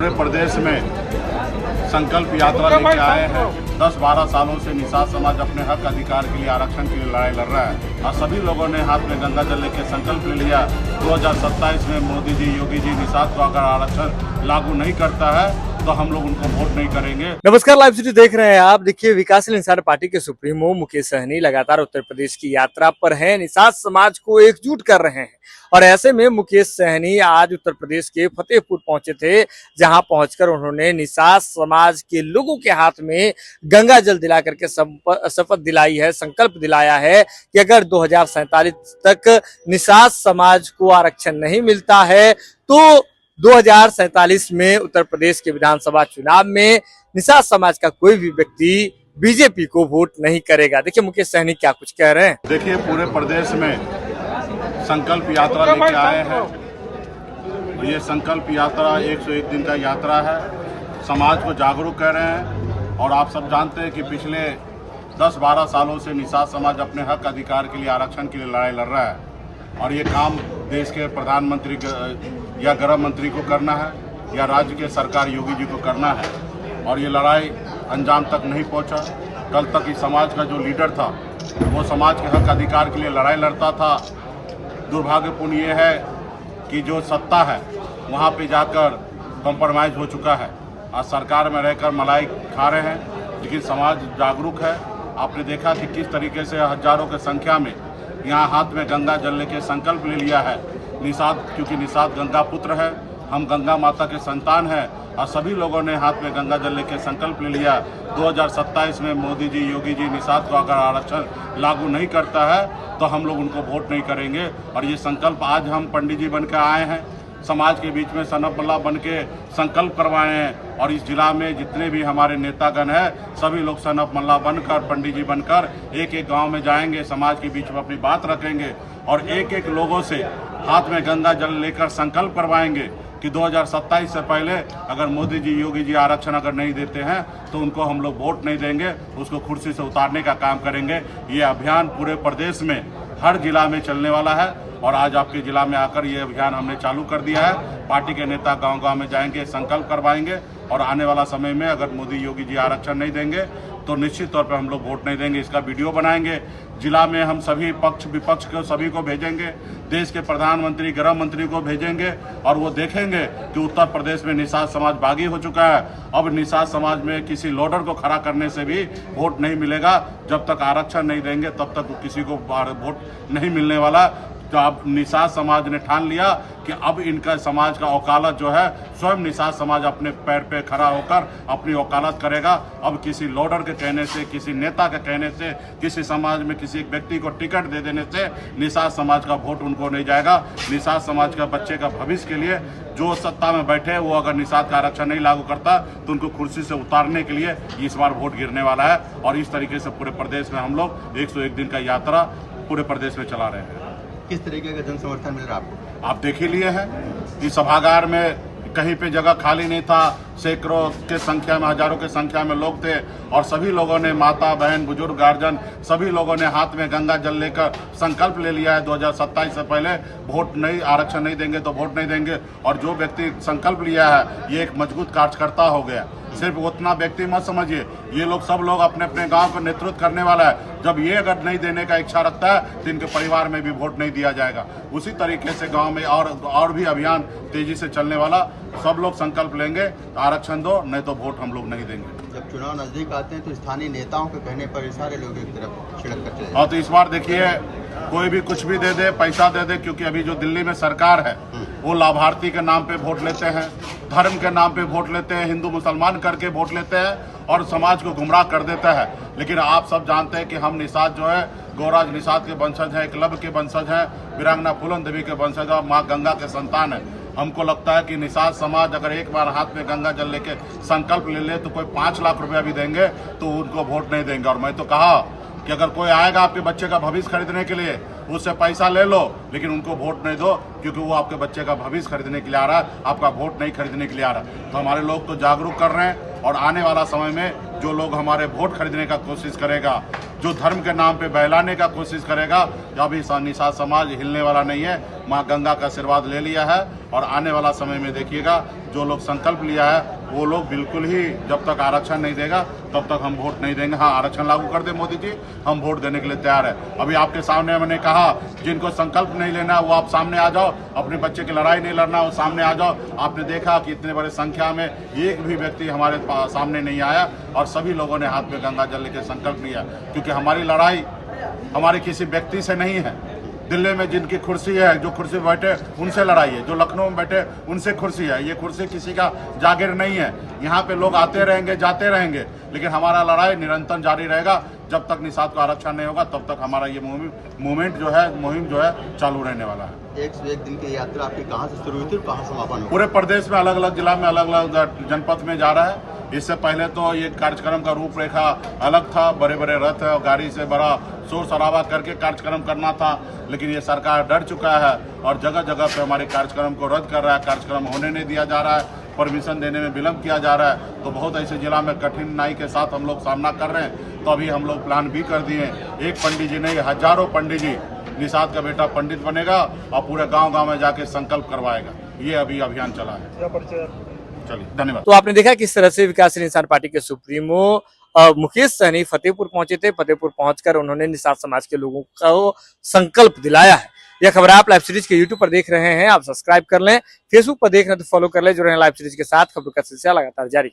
पूरे प्रदेश में संकल्प यात्रा लेके आए हैं। 10-12 सालों से निषाद समाज अपने हक अधिकार के लिए, आरक्षण के लिए लड़ाई लड़ रहा है और सभी लोगों ने हाथ में गंगा जल लेके संकल्प ले लिया 2027 में मोदी जी, योगी जी निषाद को अगर आरक्षण लागू नहीं करता है तो हम लोग उनको वोट नहीं करेंगे। नमस्कार, लाइव सिटी देख रहे हैं आप। देखिए, विकासशील इंसान पार्टी के सुप्रीमो मुकेश सहनी लगातार उत्तर प्रदेश की यात्रा पर हैं, निषाद समाज को एकजुट कर रहे हैं और ऐसे में मुकेश सहनी आज उत्तर प्रदेश के फतेहपुर पहुंचे थे, जहां पहुंचकर उन्होंने निषाद समाज के लोगों के हाथ में गंगा जल दिला करके शपथ दिलाई है, संकल्प दिलाया है कि अगर 2047 तक निषाद समाज को आरक्षण नहीं मिलता है तो 2047 में उत्तर प्रदेश के विधानसभा चुनाव में निषाद समाज का कोई भी व्यक्ति बीजेपी को वोट नहीं करेगा। देखिए मुकेश सहनी क्या कुछ कह रहे हैं। देखिए, पूरे प्रदेश में संकल्प यात्रा लेके आए हैं। ये संकल्प यात्रा 101 दिन का यात्रा है। समाज को जागरूक कर रहे हैं और आप सब जानते हैं कि पिछले 10-12 सालों से निषाद समाज अपने हक अधिकार के लिए, आरक्षण के लिए लड़ाई लड़ रहा है और ये काम देश के प्रधानमंत्री या गृह मंत्री को करना है या राज्य के सरकार योगी जी को करना है और ये लड़ाई अंजाम तक नहीं पहुंचा। कल तक इस समाज का जो लीडर था वो समाज के हक अधिकार के लिए लड़ाई लड़ता था। दुर्भाग्यपूर्ण ये है कि जो सत्ता है वहाँ पे जाकर कॉम्प्रोमाइज़ हो चुका है और सरकार में रहकर मलाई खा रहे हैं, लेकिन समाज जागरूक है। आपने देखा कि किस तरीके से हजारों की संख्या में यहाँ हाथ में गंगा जल लेके संकल्प ले लिया है। निषाद, क्योंकि निषाद गंगा पुत्र है, हम गंगा माता के संतान हैं और सभी लोगों ने हाथ में गंगा जल लेके संकल्प ले लिया 2027 में मोदी जी, योगी जी निषाद को अगर आरक्षण लागू नहीं करता है तो हम लोग उनको वोट नहीं करेंगे। और ये संकल्प आज हम पंडित जी बन के आए हैं, समाज के बीच में सनप मल्ला बन के संकल्प करवाए हैं और इस जिला में जितने भी हमारे नेतागण हैं सभी लोग सनप मल्ला बनकर, पंडित जी बनकर एक एक गांव में जाएंगे, समाज के बीच में अपनी बात रखेंगे और एक एक लोगों से हाथ में गंगा जल लेकर संकल्प करवाएंगे कि 2027 से पहले अगर मोदी जी, योगी जी आरक्षण अगर नहीं देते हैं तो उनको हम लोग वोट नहीं देंगे, उसको कुर्सी से उतारने का काम करेंगे। ये अभियान पूरे प्रदेश में हर जिला में चलने वाला है और आज आपके जिला में आकर ये अभियान हमने चालू कर दिया है। पार्टी के नेता गांव-गांव में जाएंगे, संकल्प करवाएंगे और आने वाला समय में अगर मोदी, योगी जी आरक्षण नहीं देंगे तो निश्चित तौर पर हम लोग वोट नहीं देंगे। इसका वीडियो बनाएंगे, जिला में हम सभी पक्ष विपक्ष को सभी को भेजेंगे, देश के प्रधानमंत्री, गृह मंत्री को भेजेंगे और वो देखेंगे कि उत्तर प्रदेश में निषाद समाज बागी हो चुका है। अब निषाद समाज में किसी लोडर को खड़ा करने से भी वोट नहीं मिलेगा। जब तक आरक्षण नहीं देंगे तब तक किसी को वोट नहीं मिलने वाला। तो अब निषाद समाज ने ठान लिया कि अब इनका समाज का वकालत जो है स्वयं निषाद समाज अपने पैर पे खड़ा होकर अपनी वकालत करेगा। अब किसी लोडर के कहने से, किसी नेता के कहने से, किसी समाज में किसी एक व्यक्ति को टिकट दे देने से निषाद समाज का वोट उनको नहीं जाएगा। निषाद समाज का बच्चे का भविष्य के लिए जो सत्ता में बैठे वो अगर निषाद का आरक्षण नहीं लागू करता तो उनको कुर्सी से उतारने के लिए इस बार वोट गिरने वाला है। और इस तरीके से पूरे प्रदेश में हम लोग 101 दिन का यात्रा पूरे प्रदेश में चला रहे हैं। किस तरीके का जन समर्थन मिल रहा है आपको? आप देख ही लिए हैं कि सभागार में कहीं पे जगह खाली नहीं था, सैकड़ों के संख्या में, हजारों के संख्या में लोग थे और सभी लोगों ने, माता बहन बुजुर्ग गार्जियन सभी लोगों ने हाथ में गंगा जल लेकर संकल्प ले लिया है 2027 से पहले वोट नहीं, आरक्षण नहीं देंगे तो वोट नहीं देंगे। और जो व्यक्ति संकल्प लिया है ये एक मजबूत कार्यकर्ता हो गया। सिर्फ उतना व्यक्ति मत समझिए, ये लोग सब लोग अपने अपने गांव का नेतृत्व करने वाला है। जब ये अगर नहीं देने का इच्छा रखता है तो इनके परिवार में भी वोट नहीं दिया जाएगा। उसी तरीके से गांव में और भी अभियान तेजी से चलने वाला। सब लोग संकल्प लेंगे, आरक्षण दो नहीं तो वोट हम लोग नहीं देंगे। जब चुनाव नजदीक आते हैं तो स्थानीय नेताओं के कहने पर सारे लोग एक तरफ छिड़क कर चले। और तो इस बार देखिए, कोई भी कुछ भी दे दे, पैसा दे दे, क्योंकि अभी जो दिल्ली में सरकार है वो लाभार्थी के नाम पे वोट लेते हैं, धर्म के नाम पे वोट लेते हैं, हिंदू मुसलमान करके वोट लेते हैं और समाज को गुमराह कर देता है। लेकिन आप सब जानते हैं कि हम निषाद जो है गौराज निषाद के वंशज हैं, एकलव्य के वंशज हैं, वीरांगना फूलन देवी के वंशज और माँ गंगा के संतान है। हमको लगता है कि निषाद समाज अगर एक बार हाथ में गंगा जल लेके संकल्प ले ले तो कोई 5 लाख रुपया भी देंगे तो उनको वोट नहीं देंगे। और मैं तो कहा कि अगर कोई आएगा आपके बच्चे का भविष्य खरीदने के लिए उससे पैसा ले लो, लेकिन उनको वोट नहीं दो, क्योंकि वो आपके बच्चे का भविष्य खरीदने के लिए आ रहा है, आपका वोट नहीं खरीदने के लिए आ रहा है। तो हमारे लोग तो जागरूक कर रहे हैं और आने वाला समय में जो लोग हमारे वोट खरीदने का कोशिश करेगा, जो धर्म के नाम पे बहलाने का कोशिश करेगा, अभी निषाद समाज हिलने वाला नहीं है। माँ गंगा का आशीर्वाद ले लिया है और आने वाला समय में देखिएगा जो लोग संकल्प लिया है वो लोग बिल्कुल ही जब तक आरक्षण नहीं देगा तब तक हम वोट नहीं देंगे। हाँ, आरक्षण लागू कर दे मोदी जी, हम वोट देने के लिए तैयार है। अभी आपके सामने मैंने कहा जिनको संकल्प नहीं लेना वो आप सामने आ जाओ, अपने बच्चे की लड़ाई नहीं लड़ना वो सामने आ जाओ। आपने देखा कि इतने बड़े संख्या में एक भी व्यक्ति हमारे सामने नहीं आया और सभी लोगों ने हाथ में गंगा जल लेकर संकल्प लिया, क्योंकि हमारी लड़ाई हमारे किसी व्यक्ति से नहीं है। दिल्ली में जिनकी कुर्सी है, जो कुर्सी पे बैठे उनसे लड़ाई है, जो लखनऊ में बैठे उनसे कुर्सी है। ये कुर्सी किसी का जागीर नहीं है। यहाँ पे लोग आते रहेंगे जाते रहेंगे, लेकिन हमारा लड़ाई निरंतर जारी रहेगा। जब तक निषाद को आरक्षण नहीं होगा तब तक हमारा ये मुहिम जो है चालू रहने वाला है। 101 दिन की यात्रा आपकी कहाँ से शुरू हुई थी और कहाँ समापन हुआ? पूरे प्रदेश में अलग अलग जिला में अलग अलग जनपद में जा रहा है। इससे पहले तो ये कार्यक्रम का रूपरेखा अलग था, बड़े बड़े रथ और गाड़ी से बड़ा शोर शराबा करके कार्यक्रम करना था, लेकिन ये सरकार डर चुका है और जगह जगह पे हमारे कार्यक्रम को रद्द कर रहा है। कार्यक्रम होने नहीं दिया जा रहा है, परमिशन देने में विलम्ब किया जा रहा है। तो बहुत ऐसे जिला में कठिनाई के साथ हम लोग सामना कर रहे हैं। तो अभी हम लोग प्लान भी कर दिए, एक पंडित जी नहीं हजारों पंडित जी, निषाद का बेटा पंडित बनेगा और पूरे गांव-गांव में जाके संकल्प करवाएगा। ये अभी अभियान चला है। चलिए, धन्यवाद। तो आपने देखा किस तरह से विकासशील इंसान पार्टी के सुप्रीमो मुकेश सहनी फतेहपुर पहुंचे थे। फतेहपुर पहुंचकर उन्होंने निषाद समाज के लोगों को संकल्प दिलाया है। यह खबर आप लाइव सीरीज के यूट्यूब पर देख रहे हैं, आप सब्सक्राइब कर लें। फेसबुक पर देख रहे हैं तो फॉलो कर लें। जुड़े हैं लाइव सीरीज के साथ, खबरों का सिलसिला लगातार जारी।